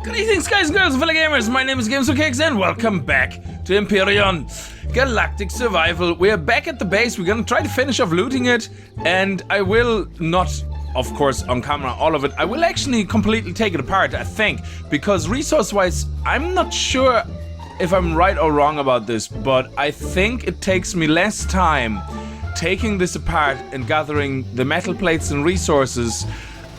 Greetings guys and girls, fellow gamers, my name is GamesWithCakes and welcome back to Empyrion Galactic Survival. We're back at the base, we're gonna try to finish off looting it, and I will not, of course, on camera all of it, I will actually completely take it apart, I think, because resource-wise, I'm not sure if I'm right or wrong about this, but I think it takes me less time taking this apart and gathering the metal plates and resources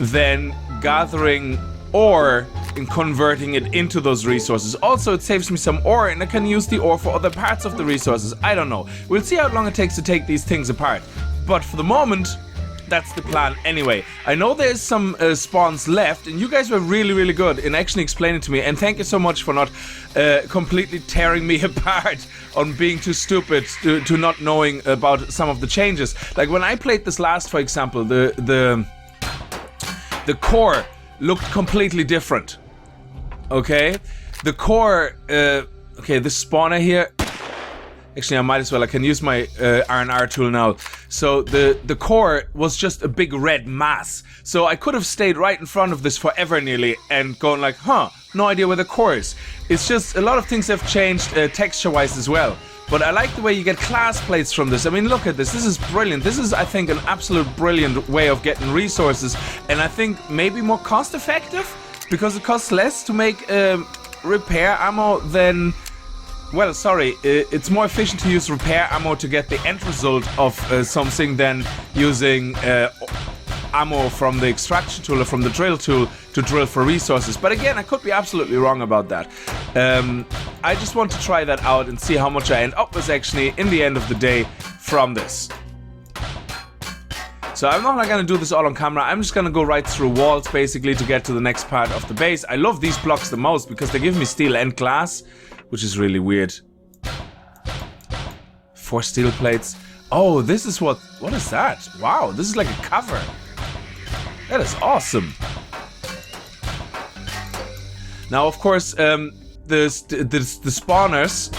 than gathering ore and converting it into those resources. Also, it saves me some ore and I can use the ore for other parts of the resources. I don't know. We'll see how long it takes to take these things apart. But for the moment, that's the plan anyway. I know there's some spawns left, and you guys were really good in actually explaining to me, and thank you so much for not completely tearing me apart on being too stupid to not knowing about some of the changes. Like when I played this last, for example, the core looked completely different. Okay, the core, okay, this spawner here, actually I might as well, I can use my R&R tool now. So the core was just a big red mass. So I could have stayed right in front of this forever nearly and gone like, huh, no idea where the core is. It's just, a lot of things have changed texture-wise as well. But I like the way you get class plates from this. I mean, look at this. This is brilliant. This is, I think, an absolute brilliant way of getting resources. And I think maybe more cost-effective, because it costs less to make repair ammo than... Well, sorry, it's more efficient to use repair ammo to get the end result of something than using ammo from the extraction tool or from the drill tool to drill for resources. But again, I could be absolutely wrong about that. I just want to try that out and see how much I end up with actually in the end of the day from this. So I'm not gonna do this all on camera, I'm just gonna go right through walls basically to get to the next part of the base. I love these blocks the most because they give me steel and glass, which is really weird. 4 steel plates. Oh, this is what is that? Wow, this is like a cover. That is awesome. Now, of course, the spawners.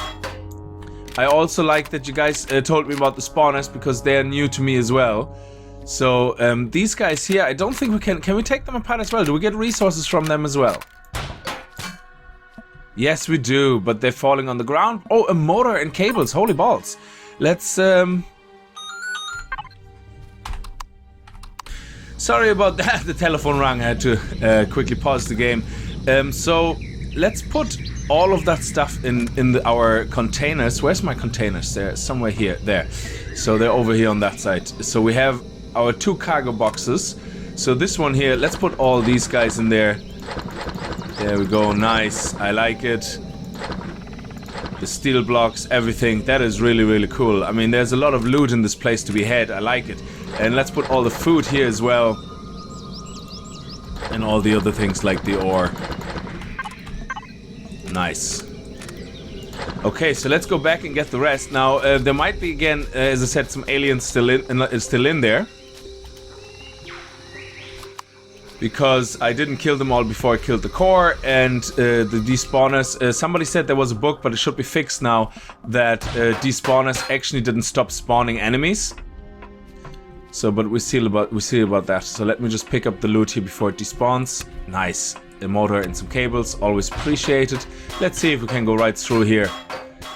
I also like that you guys told me about the spawners because they are new to me as well. So these guys here, I don't think we can we take them apart as well? Do we get resources from them as well? Yes, we do, but they're falling on the ground. Oh, a motor and cables, holy balls. Let's, sorry about that, the telephone rang, I had to quickly pause the game. So, let's put all of that stuff in our containers. Where's my containers? They're somewhere here, there. So they're over here on that side. So we have our 2 cargo boxes. So this one here, let's put all these guys in there. There we go, nice, I like it. The steel blocks, everything, that is really cool. I mean, there's a lot of loot in this place to be had, I like it. And let's put all the food here as well. And all the other things like the ore. Nice. Okay, so let's go back and get the rest. Now, there might be again, as I said, some aliens still in there. Because I didn't kill them all before I killed the core and the despawners. Somebody said there was a bug, but it should be fixed now, that despawners actually didn't stop spawning enemies. So, but we see about that. So let me just pick up the loot here before it despawns. Nice, a motor and some cables, always appreciated. Let's see if we can go right through here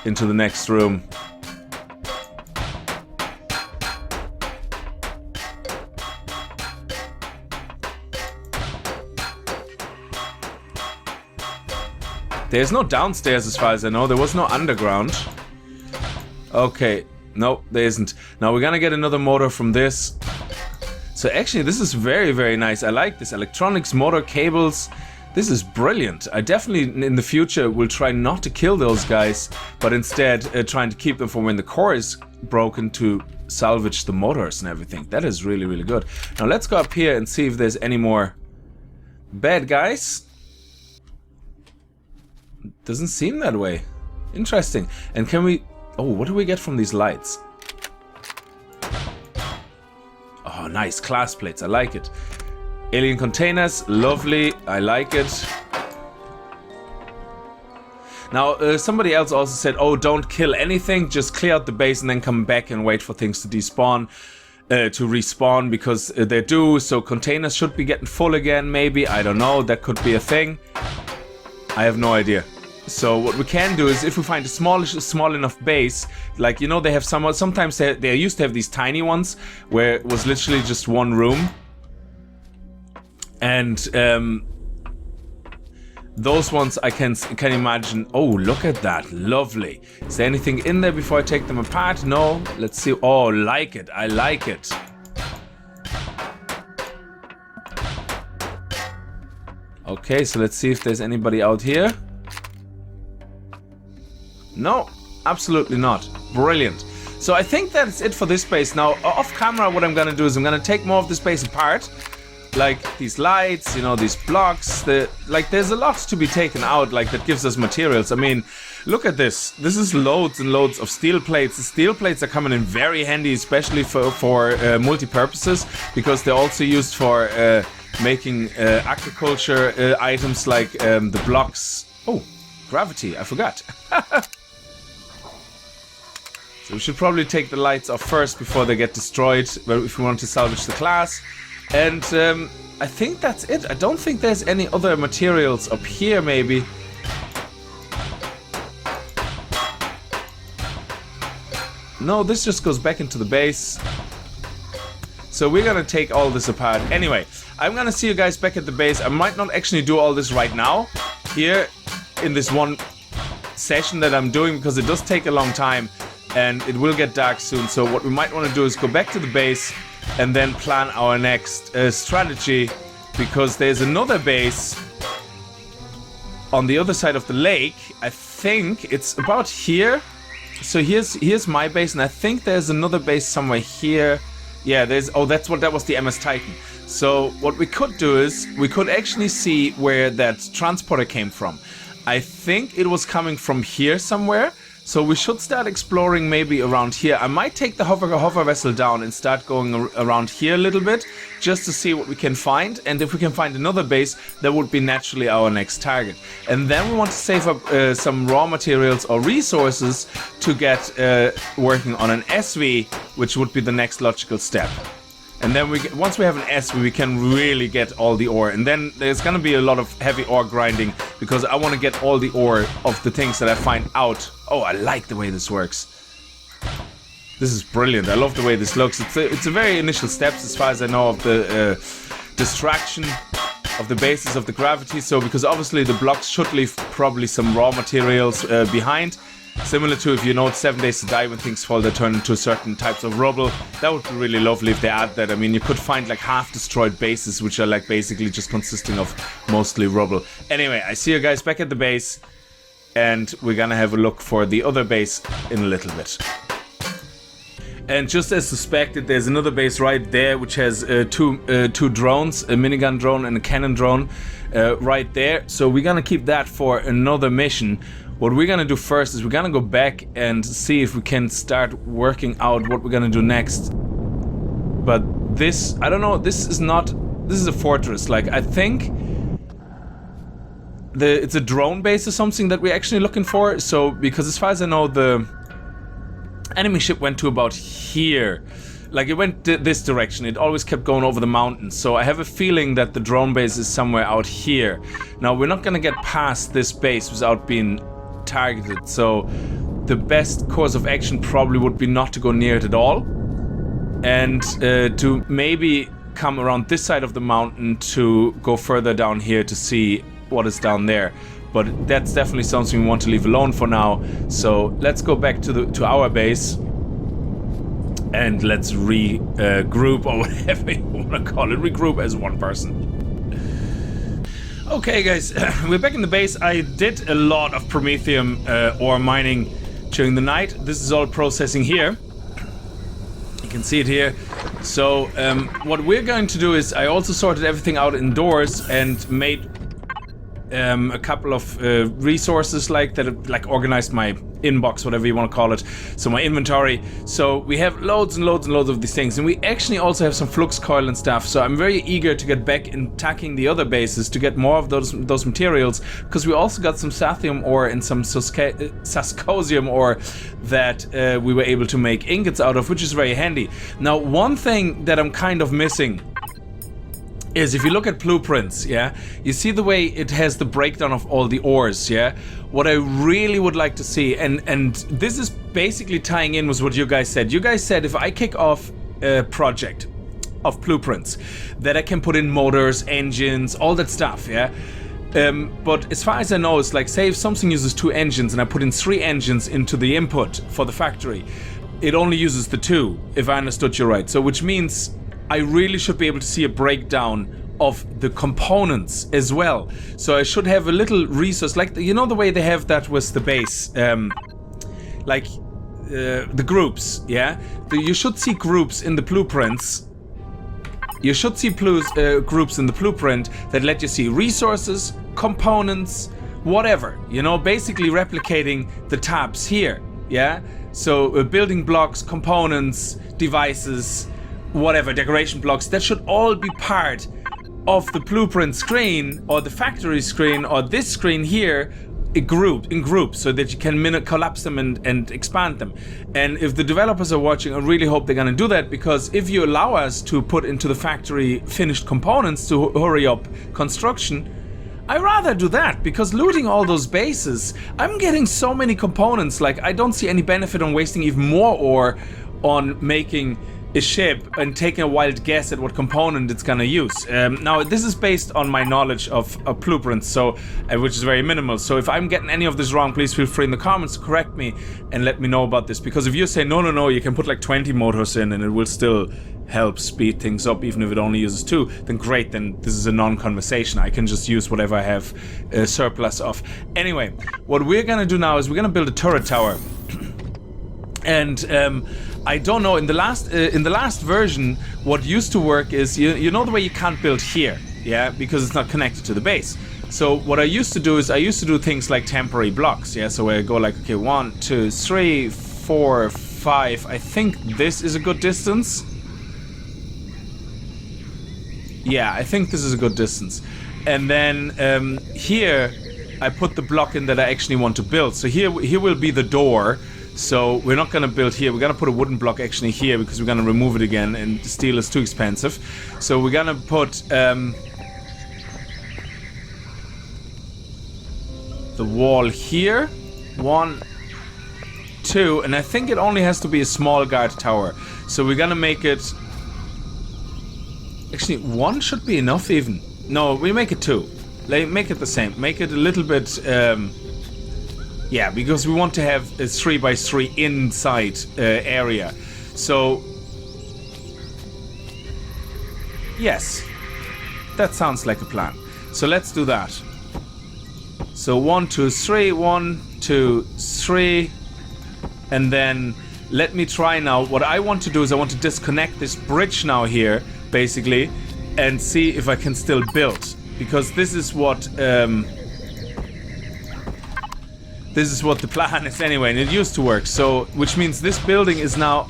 into the next room. There's no downstairs as far as I know. There was no underground. Okay. No, there isn't. Now we're gonna get another motor from this. So actually this is very nice. I like this. Electronics, motor, cables. This is brilliant. I definitely in the future will try not to kill those guys, but instead trying to keep them from when the core is broken to salvage the motors and everything. That is really good. Now let's go up here and see if there's any more bad guys. Doesn't seem that way. Interesting. And can we... Oh, what do we get from these lights? Oh, nice. Class plates. I like it. Alien containers. Lovely. I like it. Now, somebody else also said, oh, don't kill anything. Just clear out the base and then come back and wait for things to despawn. To respawn, because they do. So containers should be getting full again, maybe. I don't know. That could be a thing. I have no idea. So what we can do is, if we find a small enough base, like, you know, they have sometimes they used to have these tiny ones where it was literally just one room, and those ones I can imagine. Oh, look at that, lovely. Is there anything in there before I take them apart? No. Let's see. Oh, like it. I like it. Okay, so let's see if there's anybody out here. No, absolutely not. Brilliant. So I think that's it for this base. Now, off camera, what I'm gonna do is I'm gonna take more of this base apart. Like these lights, you know, these blocks. There's a lot to be taken out, like, that gives us materials. I mean, look at this. This is loads and loads of steel plates. The steel plates are coming in very handy, especially for multi-purposes, because they're also used for making agriculture items, like the blocks. Oh, gravity, I forgot. So we should probably take the lights off first before they get destroyed, if we want to salvage the class. And I think that's it. I don't think there's any other materials up here, maybe. No, this just goes back into the base. So we're gonna take all this apart. Anyway, I'm gonna see you guys back at the base. I might not actually do all this right now, here, in this one session that I'm doing, because it does take a long time. And it will get dark soon, so what we might want to do is go back to the base and then plan our next strategy, because there's another base on the other side of the lake. I think it's about here. So here's my base, and I think there's another base somewhere here. Yeah, that was the MS Titan. So what we could do is we could actually see where that transporter came from. I think it was coming from here somewhere. So we should start exploring maybe around here. I might take the hover vessel down and start going around here a little bit, just to see what we can find. And if we can find another base, that would be naturally our next target. And then we want to save up some raw materials or resources to get working on an SV, which would be the next logical step. And then once we have an SV, we can really get all the ore. And then there's gonna be a lot of heavy ore grinding, because I want to get all the ore of the things that I find out. Oh, I like the way this works. This is brilliant. I love the way this looks. It's a very initial steps, as far as I know, of the distraction of the basis of the gravity. So, because obviously the blocks should leave probably some raw materials behind. Similar to, if you know, 7 Days to Die, when things fall, they turn into certain types of rubble. That would be really lovely if they add that. I mean, you could find like half-destroyed bases, which are like basically just consisting of mostly rubble. Anyway, I see you guys back at the base, and we're gonna have a look for the other base in a little bit. And just as suspected, there's another base right there, which has two drones, a minigun drone and a cannon drone right there. So we're gonna keep that for another mission. What we're gonna do first is we're gonna go back and see if we can start working out what we're gonna do next. But this, I don't know, this is a fortress. Like, I think it's a drone base or something that we're actually looking for. So, because as far as I know, the enemy ship went to about here. Like, it went this direction. It always kept going over the mountains. So I have a feeling that the drone base is somewhere out here. Now, we're not gonna get past this base without being targeted, so the best course of action probably would be not to go near it at all, and to maybe come around this side of the mountain to go further down here to see what is down there. But that's definitely something we want to leave alone for now. So let's go back to our base, and let's regroup, or whatever you want to call it. Regroup as one person. Okay guys, we're back in the base. I did a lot of Promethium ore mining during the night. This is all processing here. You can see it here. So what we're going to do is, I also sorted everything out indoors and made a couple of resources like that, like organized my inbox, whatever you want to call it, so my inventory. So we have loads and loads and loads of these things, and we actually also have some flux coil and stuff. So I'm very eager to get back and attacking the other bases to get more of those materials, because we also got some sathium ore and some saskosium ore that we were able to make ingots out of, which is very handy. Now, one thing that I'm kind of missing is if you look at blueprints, yeah, you see the way it has the breakdown of all the ores, yeah. What I really would like to see, and this is basically tying in with what you guys said. You guys said if I kick off a project of blueprints, that I can put in motors, engines, all that stuff, yeah. But as far as I know, it's like, say if something uses 2 engines and I put in 3 engines into the input for the factory, it only uses the 2, if I understood you right. So which means I really should be able to see a breakdown of the components as well. So I should have a little resource, like, you know the way they have that with the base, like the groups, yeah? You should see groups in the blueprints. You should see groups in the blueprint that let you see resources, components, whatever, you know, basically replicating the tabs here, yeah? So building blocks, components, devices, whatever, decoration blocks, that should all be part of the blueprint screen or the factory screen or this screen here in groups so that you can collapse them and expand them. And if the developers are watching, I really hope they're gonna do that, because if you allow us to put into the factory finished components to hurry up construction, I rather do that, because looting all those bases, I'm getting so many components, like I don't see any benefit on wasting even more ore on making a ship and taking a wild guess at what component it's gonna use. Now this is based on my knowledge of blueprints, so which is very minimal. So if I'm getting any of this wrong, please feel free in the comments to correct me and let me know about this. Because if you say no, you can put like 20 motors in and it will still help speed things up, even if it only uses 2, then great. Then this is a non-conversation. I can just use whatever I have a surplus of. Anyway, what we're gonna do now is we're gonna build a turret tower. And I don't know, in the last version, what used to work is, you know the way you can't build here, yeah, because it's not connected to the base. So what I used to do is I used to do things like temporary blocks, yeah. So I go like, okay, 1, 2, 3, 4, 5. I think this is a good distance. Yeah, I think this is a good distance. And then here I put the block in that I actually want to build. So here will be the door. So we're not going to build here. We're going to put a wooden block actually here, because we're going to remove it again, and steel is too expensive. So we're going to put the wall here. 1, 2, and I think it only has to be a small guard tower. So we're going to make it... Actually, 1 should be enough even. No, we make it 2. Make it the same. Make it a little bit... yeah, because we want to have a 3x3 inside area. So, yes, that sounds like a plan. So let's do that. So 1, 2, 3, 1, 2, 3, and then let me try now. What I want to do is I want to disconnect this bridge now here, basically, and see if I can still build, because this is what the plan is anyway, and it used to work. So, which means this building is now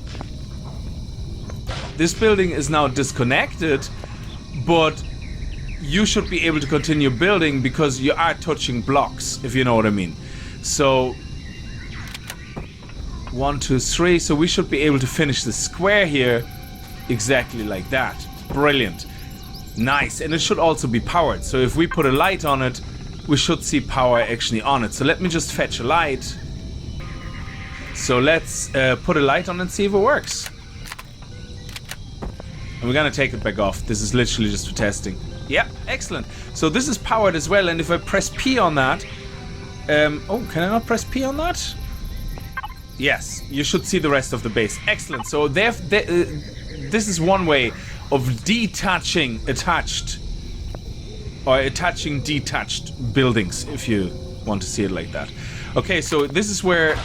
disconnected, but you should be able to continue building because you are touching blocks, if you know what I mean. So 1, 2, 3. So we should be able to finish the square here exactly like that. Brilliant. Nice. And it should also be powered. So if we put a light on it, we should see power actually on it. So let me just fetch a light. So let's put a light on and see if it works. And we're gonna take it back off. This is literally just for testing. Yeah, excellent. So this is powered as well, and if I press P on that... oh, can I not press P on that? Yes, you should see the rest of the base. Excellent. So this is one way of detaching attached... or attaching detached buildings, if you want to see it like that. Okay, so this is where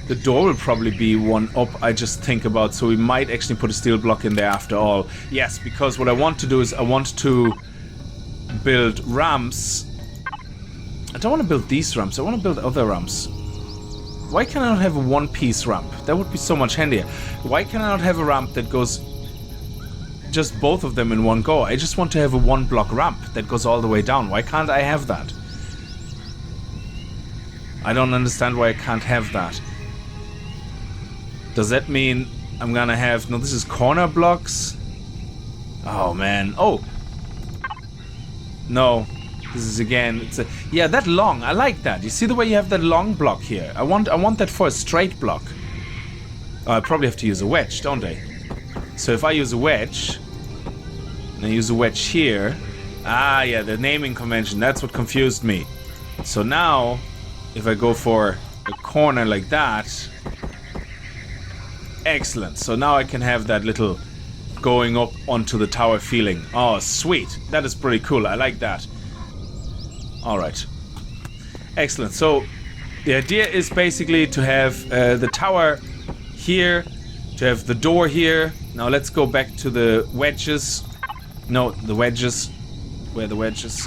the door will probably be one up, I just think about, so we might actually put a steel block in there after all. Yes, because what I want to do is I want to build ramps. I don't want to build these ramps, I want to build other ramps. Why can I not have a one-piece ramp? That would be so much handier. Why can I not have a ramp that goes... just both of them in one go? I just want to have a one-block ramp that goes all the way down. Why can't I have that? I don't understand why I can't have that. Does that mean I'm gonna have... no, this is corner blocks. Oh, man. Oh! No. This is again, it's a... Yeah, that long. I like that. You see the way you have that long block here? I want that for a straight block. Oh, I probably have to use a wedge, don't I? So if I use a wedge... And I use a wedge here... Ah, yeah, the naming convention. That's what confused me. So now, if I go for a corner like that... Excellent. So now I can have that little... going up onto the tower feeling. Oh, sweet. That is pretty cool. I like that. Alright. Excellent. So, the idea is basically to have the tower here, to have the door here. Now let's go back to the wedges. No, the wedges. Where are the wedges?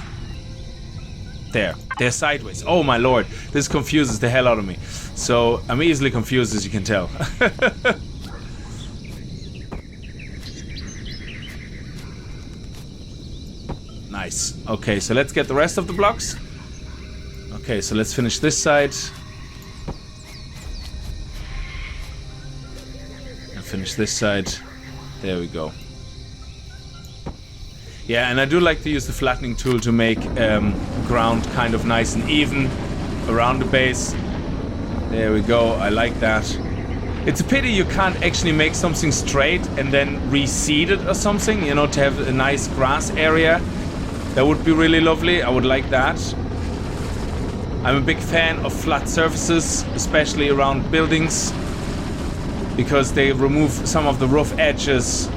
There. They're sideways. Oh my lord. This confuses the hell out of me. So, I'm easily confused, as you can tell. Nice. Okay, so let's get the rest of the blocks. Okay, so let's finish this side. And finish this side. There we go. Yeah, and I do like to use the flattening tool to make ground kind of nice and even around the base. There we go. I like that. It's a pity you can't actually make something straight and then reseed it or something, you know, to have a nice grass area. That would be really lovely. I would like that. I'm a big fan of flat surfaces, especially around buildings, because they remove some of the rough edges.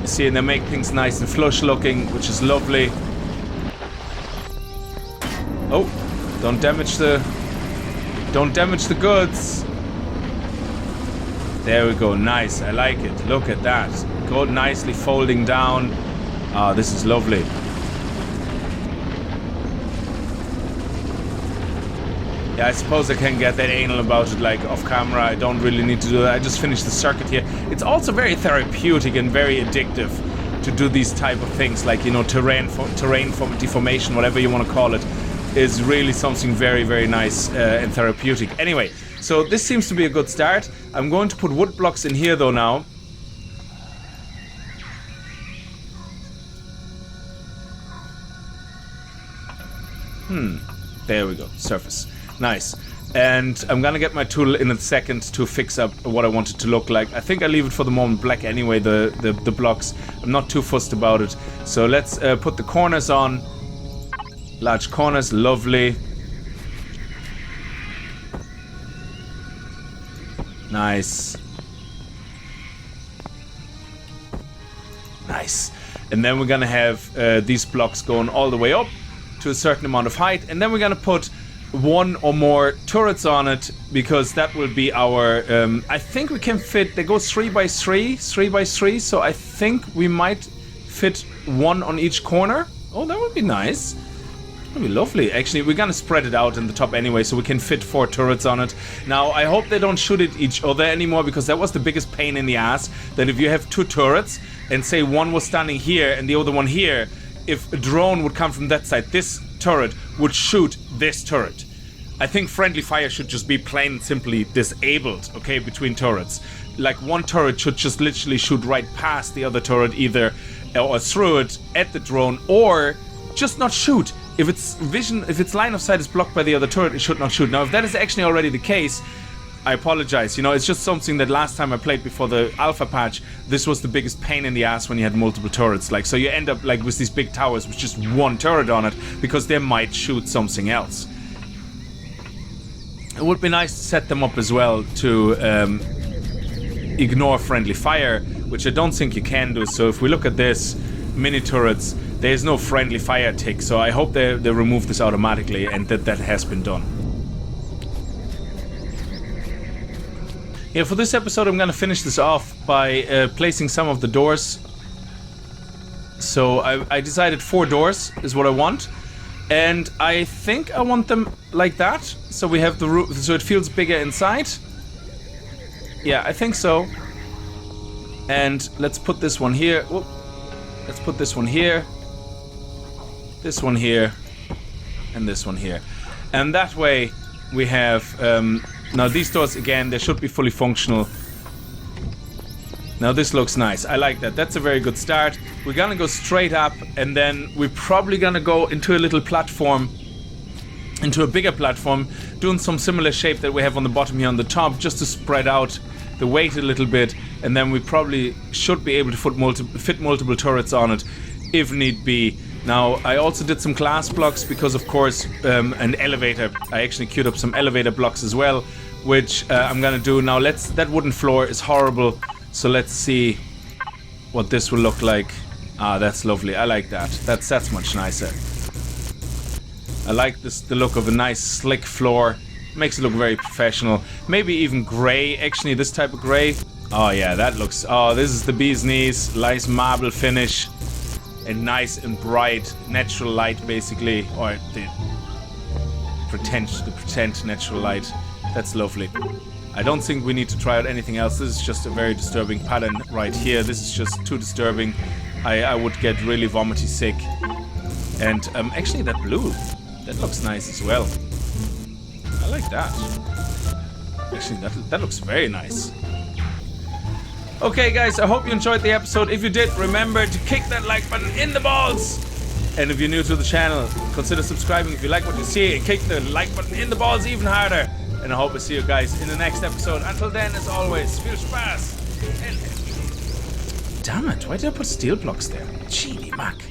You see, and they make things nice and flush looking, which is lovely. Oh, don't damage the goods. There we go. Nice. I like it. Look at that. Go nicely folding down. Ah, this is lovely. Yeah, I suppose I can get that anal about it, like, off camera. I don't really need to do that. I just finished the circuit here. It's also very therapeutic and very addictive to do these type of things, like, you know, terrain deformation, whatever you want to call it, is really something very, very nice and therapeutic. Anyway, so this seems to be a good start. I'm going to put wood blocks in here, though, now. There we go. Surface. Nice. And I'm gonna get my tool in a second to fix up what I want it to look like. I think I leave it for the moment black anyway, the blocks. I'm not too fussed about it. So let's put the corners on. Large corners. Lovely. Nice. Nice. And then we're gonna have these blocks going all the way up to a certain amount of height, and then we're gonna put one or more turrets on it, because that will be our I think we can fit, they go 3 by 3, so I think we might fit one on each corner. Oh, that would be nice. That would be lovely. Actually, we're gonna spread it out in the top anyway, so we can fit 4 turrets on it. Now, I hope they don't shoot at each other anymore, because that was the biggest pain in the ass, that if you have 2 turrets and say one was standing here and the other one here, if a drone would come from that side, this turret would shoot this turret. I think friendly fire should just be plain and simply disabled, okay, between turrets. Like, one turret should just literally shoot right past the other turret, either or through it at the drone, or just not shoot. If its line of sight is blocked by the other turret, it should not shoot. Now, if that is actually already the case, I apologize. You know, it's just something that last time I played before the alpha patch, this was the biggest pain in the ass when you had multiple turrets. Like, so you end up like with these big towers with just one turret on it, because they might shoot something else. It would be nice to set them up as well to ignore friendly fire, which I don't think you can do. So if we look at this, mini turrets, there's no friendly fire tick. So I hope they remove this automatically, and that has been done. Yeah, for this episode I'm gonna finish this off by placing some of the doors. So I decided 4 doors is what I want. And I think I want them like that. So we have the roof, so it feels bigger inside. Yeah, I think so. And let's put this one here. Whoop. Let's put this one here. This one here. And this one here. And that way we have... now these doors, again, they should be fully functional. Now this looks nice. I like that. That's a very good start. We're gonna go straight up, and then we're probably gonna go into a little platform, into a bigger platform, doing some similar shape that we have on the bottom here on the top, just to spread out the weight a little bit, and then we probably should be able to fit multiple turrets on it if need be. Now, I also did some glass blocks because, of course, an elevator. I actually queued up some elevator blocks as well, which I'm gonna do. Now, that wooden floor is horrible, so let's see what this will look like. Ah, that's lovely. I like that. That's much nicer. I like the look of a nice slick floor. Makes it look very professional. Maybe even grey, actually, this type of grey. Oh yeah, that looks... Oh, this is the bee's knees. Nice marble finish. And nice and bright natural light, basically. Or the pretend natural light. That's lovely. I don't think we need to try out anything else. This is just a very disturbing pattern right here. This is just too disturbing. I would get really vomity sick. And actually that blue, that looks nice as well. I like that. Actually, that looks very nice. Okay, guys, I hope you enjoyed the episode. If you did, remember to kick that like button in the balls. And if you're new to the channel, consider subscribing if you like what you see, and kick the like button in the balls even harder. And I hope I see you guys in the next episode. Until then, as always, viel Spaß. Damn it, why did I put steel blocks there? Genie Mac.